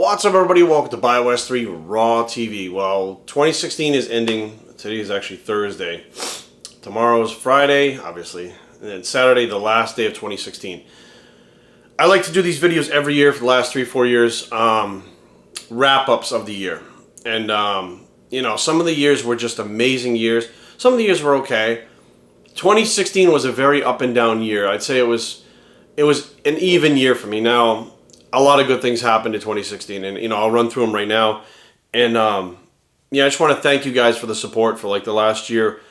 What's up, everybody? Welcome to Bios3 Raw TV. Well, 2016 is ending. Today is actually Thursday. Tomorrow is Friday, obviously. And then Saturday, the last day of 2016. I like to do these videos every year for the last 3-4 years. Wrap-ups of the year. And, you know, some of the years were just amazing years. Some of the years were okay. 2016 was a very up and down year. I'd say it was an even year for me. Now, a lot of good things happened in 2016, and, you know, I'll run through them right now. And, yeah, I just want to thank you guys for the support for, like, the last year.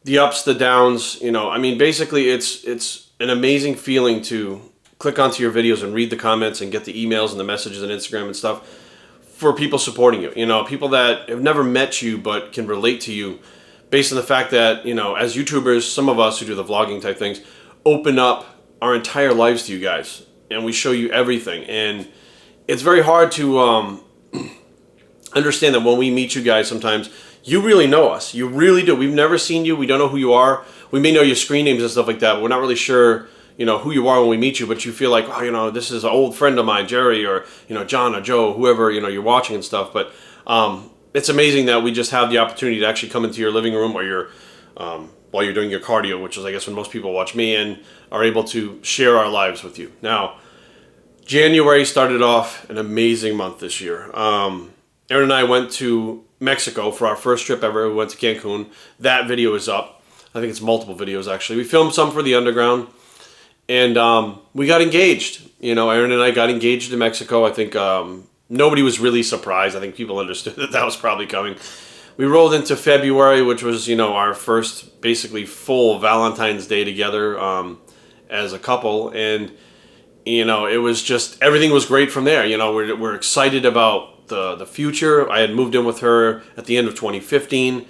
The ups, the downs, you know, I mean, basically it's an amazing feeling to click onto your videos and read the comments and get the emails and the messages on Instagram and stuff for people supporting you. You know, people that have never met you but can relate to you based on the fact that, you know, as YouTubers, some of us who do the vlogging type things open up our entire lives to you guys. And we show you everything. And it's very hard to understand that when we meet you guys sometimes, you really know us. You really do. We've never seen you. We don't know who you are. We may know your screen names and stuff like that, but we're not really sure, you know, who you are when we meet you. But you feel like, oh, you know, this is an old friend of mine, Jerry, or, you know, John or Joe, whoever, you know, you're watching and stuff. But it's amazing that we just have the opportunity to actually come into your living room or your while you're doing your cardio, which is, I guess, when most people watch me, and are able to share our lives with you. Now, January started off an amazing month this year. Aaron and I went to Mexico for our first trip ever. We went to Cancun. That video is up. I think it's multiple videos, actually. We filmed some for the Underground, and we got engaged. You know, Aaron and I got engaged in Mexico. I think nobody was really surprised. I think people understood that that was probably coming. We rolled into February, which was, you know, our first basically full Valentine's Day together as a couple. And, you know, it was just, everything was great from there. You know, we're excited about the future. I had moved in with her at the end of 2015.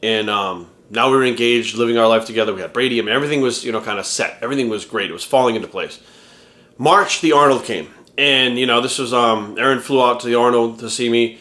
And now we were engaged, living our life together. We had Brady. I mean, everything was, you know, kind of set. Everything was great. It was falling into place. March, the Arnold came. And, you know, this was, Aaron flew out to the Arnold to see me.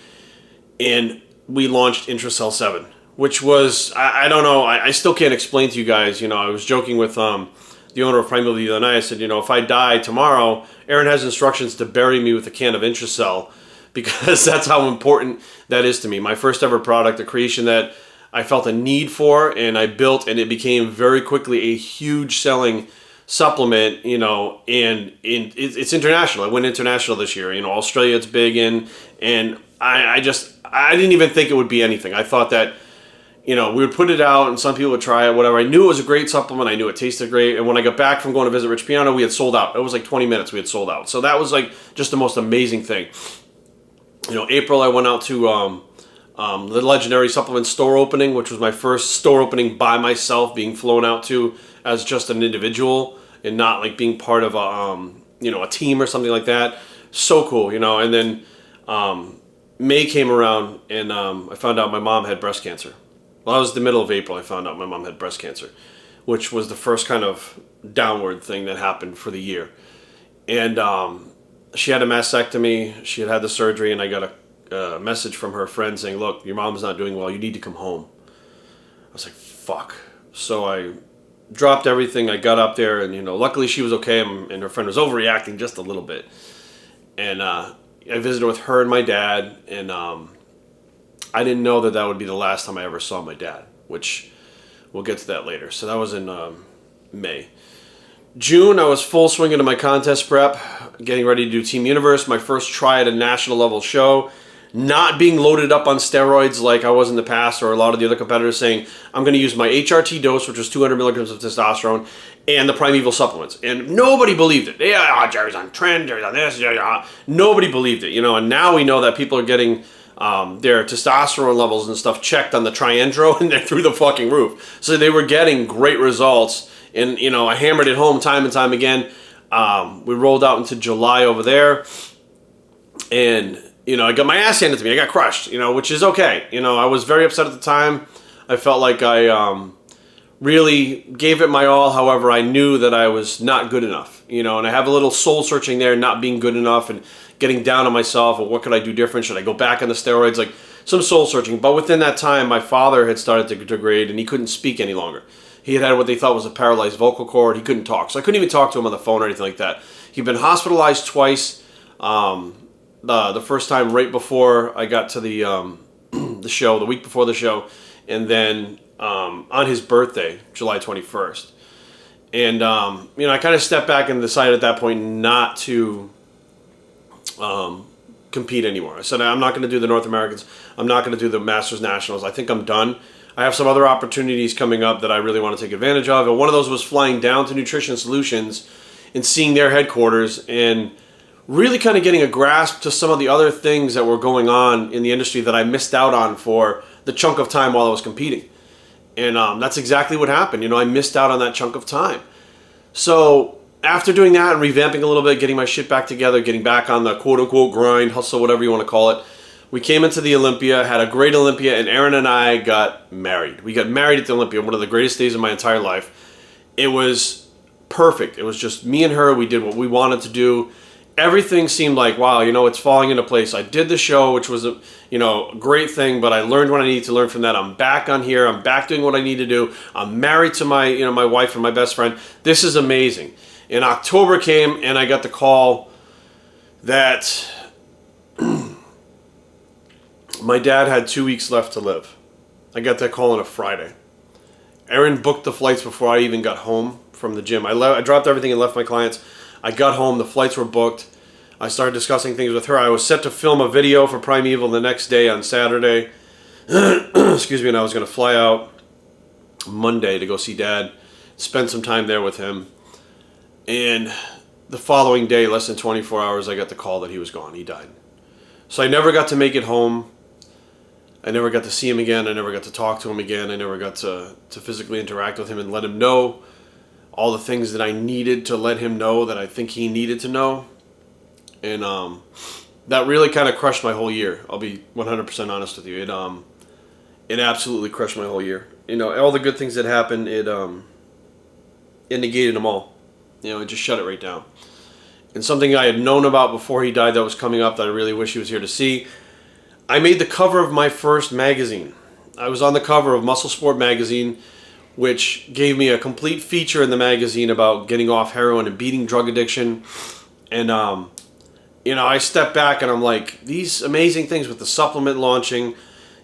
And we launched Intracell 7, which was, I don't know, I still can't explain to you guys. You know, I was joking with the owner of Primeval the other night. I said, you know, if I die tomorrow, Aaron has instructions to bury me with a can of Intracell, because that's how important that is to me. My first ever product, a creation that I felt a need for, and I built, and it became very quickly a huge selling supplement, you know, and it's international. I went international this year. You know, Australia it's big in, and I didn't even think it would be anything. I thought that, you know, we would put it out and some people would try it, whatever. I knew it was a great supplement. I knew it tasted great. And when I got back from going to visit Rich Piano, we had sold out. It was like 20 minutes we had sold out. So that was like just the most amazing thing. You know, April I went out to the legendary supplement store opening, which was my first store opening by myself, being flown out to as just an individual and not like being part of a, you know, a team or something like that. So cool, you know. And then May came around, and I found out my mom had breast cancer. Well, that was the middle of April. I found out my mom had breast cancer, which was the first kind of downward thing that happened for the year. And she had a mastectomy. She had the surgery, and I got a message from her friend saying, look, your mom's not doing well. You need to come home. I was like, fuck. So I dropped everything. I got up there, and, you know, luckily she was okay, and her friend was overreacting just a little bit. And I visited with her and my dad, and I didn't know that that would be the last time I ever saw my dad, which we'll get to that later. So that was in May. June, I was full swing into my contest prep, getting ready to do Team Universe, my first try at a national level show, not being loaded up on steroids like I was in the past, or a lot of the other competitors saying, I'm going to use my HRT dose, which was 200 milligrams of testosterone, and the Primeval supplements. And nobody believed it. Yeah, Jerry's on trend, Jerry's on this, nobody believed it, you know. And now we know that people are getting their testosterone levels and stuff checked on the Triendro, and they're through the fucking roof. So they were getting great results, and, you know, I hammered it home time and time again. We rolled out into July over there, and, you know, I got my ass handed to me. I got crushed, you know, which is okay. You know, I was very upset at the time. I felt like I really gave it my all. However, I knew that I was not good enough, you know, and I have a little soul searching there, not being good enough and getting down on myself. Or what could I do different? Should I go back on the steroids? Like some soul searching. But within that time, my father had started to degrade, and he couldn't speak any longer. He had what they thought was a paralyzed vocal cord. He couldn't talk. So I couldn't even talk to him on the phone or anything like that. He'd been hospitalized twice. the first time right before I got to the show, the week before the show, and then on his birthday, July 21st. And, I kind of stepped back and decided at that point not to compete anymore. I said, I'm not going to do the North Americans. I'm not going to do the Masters Nationals. I think I'm done. I have some other opportunities coming up that I really want to take advantage of. And one of those was flying down to Nutrition Solutions and seeing their headquarters and really kind of getting a grasp to some of the other things that were going on in the industry that I missed out on for the chunk of time while I was competing. And that's exactly what happened. I missed out on that chunk of time. So after doing that and revamping a little bit, getting my shit back together, getting back on the quote-unquote grind, hustle, whatever you want to call it, we came into the Olympia, had a great Olympia, and Aaron and I got married. We got married at the Olympia, one of the greatest days of my entire life. It was perfect. It was just me and her. We did what we wanted to do. Everything seemed like, wow, it's falling into place. I did the show, which was a great thing, but I learned what I needed to learn from that. I'm back on here. I'm back doing what I need to do. I'm married to my, my wife and my best friend. This is amazing. And October came, and I got the call that my dad had 2 weeks left to live. I got that call on a Friday. Erin booked the flights before I even got home from the gym. I dropped everything and left my clients. I got home. The flights were booked. I started discussing things with her. I was set to film a video for Primeval the next day on Saturday. Excuse me. And I was going to fly out Monday to go see Dad, spend some time there with him. And the following day, less than 24 hours, I got the call that he was gone. He died. So I never got to make it home. I never got to see him again. I never got to talk to him again. I never got to physically interact with him and let him know all the things that I needed to let him know that I think he needed to know. And that really kind of crushed my whole year. I'll be 100% honest with you. It absolutely crushed my whole year. All the good things that happened, it negated them all. It just shut it right down. And something I had known about before he died that was coming up that I really wish he was here to see. I made the cover of my first magazine. I was on the cover of Muscle Sport magazine, which gave me a complete feature in the magazine about getting off heroin and beating drug addiction. And, I stepped back and I'm like, these amazing things with the supplement launching,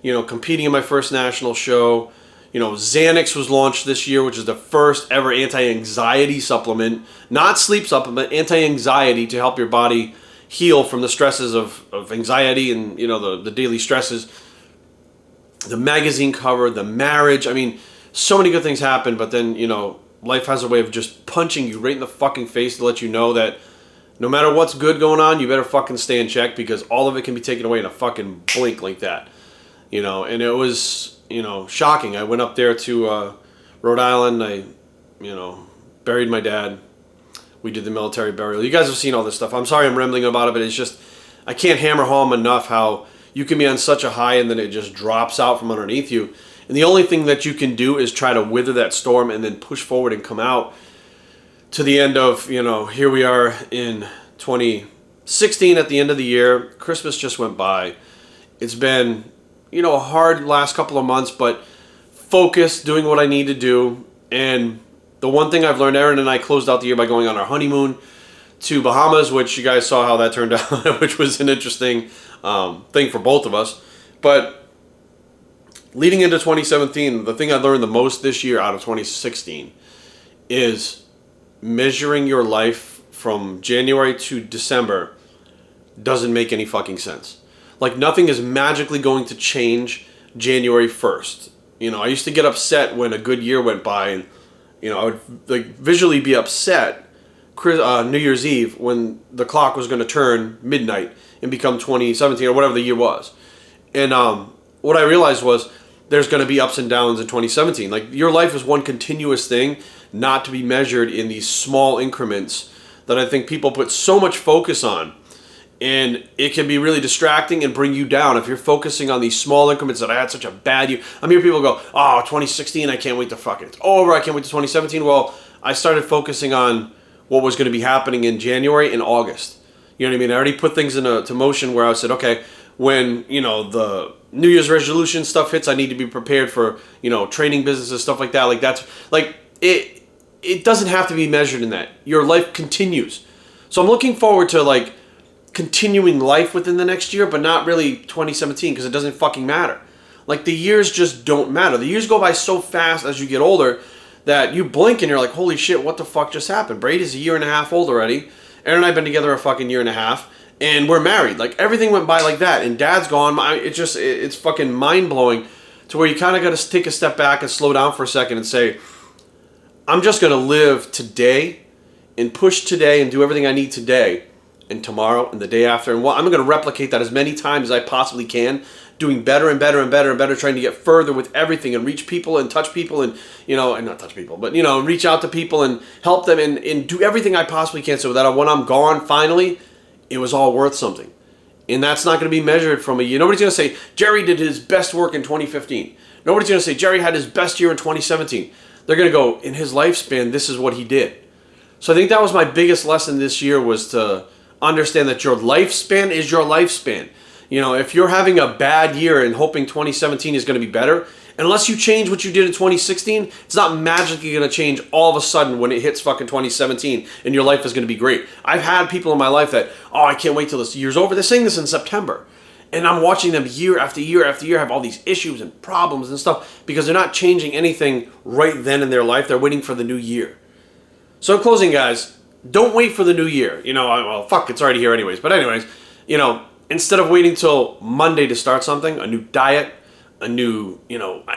competing in my first national show. Xanax was launched this year, which is the first ever anti-anxiety supplement, not sleep supplement, anti-anxiety to help your body heal from the stresses of anxiety and, the daily stresses. The magazine cover, the marriage. I mean, so many good things happen, but then, life has a way of just punching you right in the fucking face to let you know that no matter what's good going on, you better fucking stay in check because all of it can be taken away in a fucking blink like that. And it was, shocking. I went up there to Rhode Island. I, buried my dad. We did the military burial. You guys have seen all this stuff. I'm sorry I'm rambling about it, but it's just, I can't hammer home enough how you can be on such a high and then it just drops out from underneath you. And the only thing that you can do is try to wither that storm and then push forward and come out to the end of, here we are in 2016 at the end of the year. Christmas just went by. It's been, a hard last couple of months, but focused, doing what I need to do. And the one thing I've learned, Aaron and I closed out the year by going on our honeymoon to Bahamas, which you guys saw how that turned out, which was an interesting thing for both of us. But leading into 2017, the thing I learned the most this year out of 2016 is measuring your life from January to December doesn't make any fucking sense. Like, nothing is magically going to change January 1st. I used to get upset when a good year went by, and I would visually be upset New Year's Eve when the clock was going to turn midnight and become 2017 or whatever the year was. And what I realized was there's going to be ups and downs in 2017. Like, your life is one continuous thing, not to be measured in these small increments that I think people put so much focus on. And it can be really distracting and bring you down if you're focusing on these small increments that I had such a bad year. I'm hearing people go, oh, 2016, I can't wait to fuck it. It's over, I can't wait to 2017. Well, I started focusing on what was going to be happening in January and August. You know what I mean? I already put things into motion where I said, okay, when, the New Year's resolution stuff hits, I need to be prepared for, training businesses, stuff like that. Like, that's, like, it doesn't have to be measured in that. Your life continues. So I'm looking forward to, like, continuing life within the next year, but not really 2017 because it doesn't fucking matter. Like, the years just don't matter. The years go by so fast as you get older that you blink and you're like, holy shit, what the fuck just happened? Brady's a year and a half old already. Aaron and I have been together a fucking year and a half. And we're married. Like, everything went by like that. And Dad's gone. It's fucking mind-blowing to where you kind of got to take a step back and slow down for a second and say, I'm just going to live today and push today and do everything I need today and tomorrow and the day after. And I'm going to replicate that as many times as I possibly can, doing better and better and better and better, trying to get further with everything and reach people and touch people and, and not touch people, but, reach out to people and help them and do everything I possibly can so that when I'm gone, finally, it was all worth something. And that's not going to be measured from a year. Nobody's going to say, Jerry did his best work in 2015. Nobody's going to say, Jerry had his best year in 2017. They're going to go, in his lifespan, this is what he did. So I think that was my biggest lesson this year, was to understand that your lifespan is your lifespan. If you're having a bad year and hoping 2017 is going to be better, unless you change what you did in 2016, it's not magically going to change all of a sudden when it hits fucking 2017 and your life is going to be great. I've had people in my life that, I can't wait till this year's over. They're saying this in September. And I'm watching them year after year after year have all these issues and problems and stuff because they're not changing anything right then in their life. They're waiting for the new year. So in closing, guys, don't wait for the new year. Well, fuck, it's already here anyways. But anyways, instead of waiting till Monday to start something, a new diet, a new,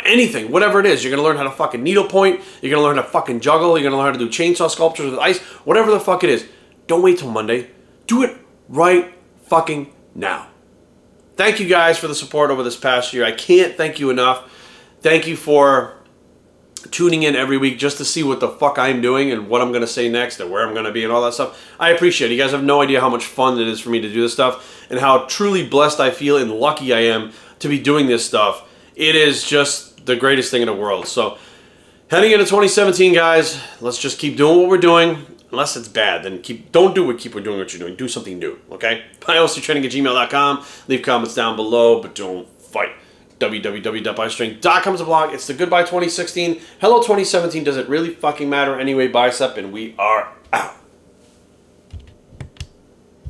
anything, whatever it is, you're going to learn how to fucking needlepoint, you're going to learn how to fucking juggle, you're going to learn how to do chainsaw sculptures with ice, whatever the fuck it is. Don't wait till Monday. Do it right fucking now. Thank you guys for the support over this past year. I can't thank you enough. Thank you for tuning in every week just to see what the fuck I'm doing and what I'm going to say next and where I'm going to be and all that stuff. I appreciate it. You guys have no idea how much fun it is for me to do this stuff and how truly blessed I feel and lucky I am to be doing this stuff. It is just the greatest thing in the world. So heading into 2017, guys, let's just keep doing what we're doing. Unless it's bad, then don't do what keep doing what you're doing. Do something new, okay? bios3training@gmail.com. Leave comments down below, but don't fight. www.biostrength.com is a blog. It's the goodbye 2016. Hello 2017. Does it really fucking matter anyway, bicep? And we are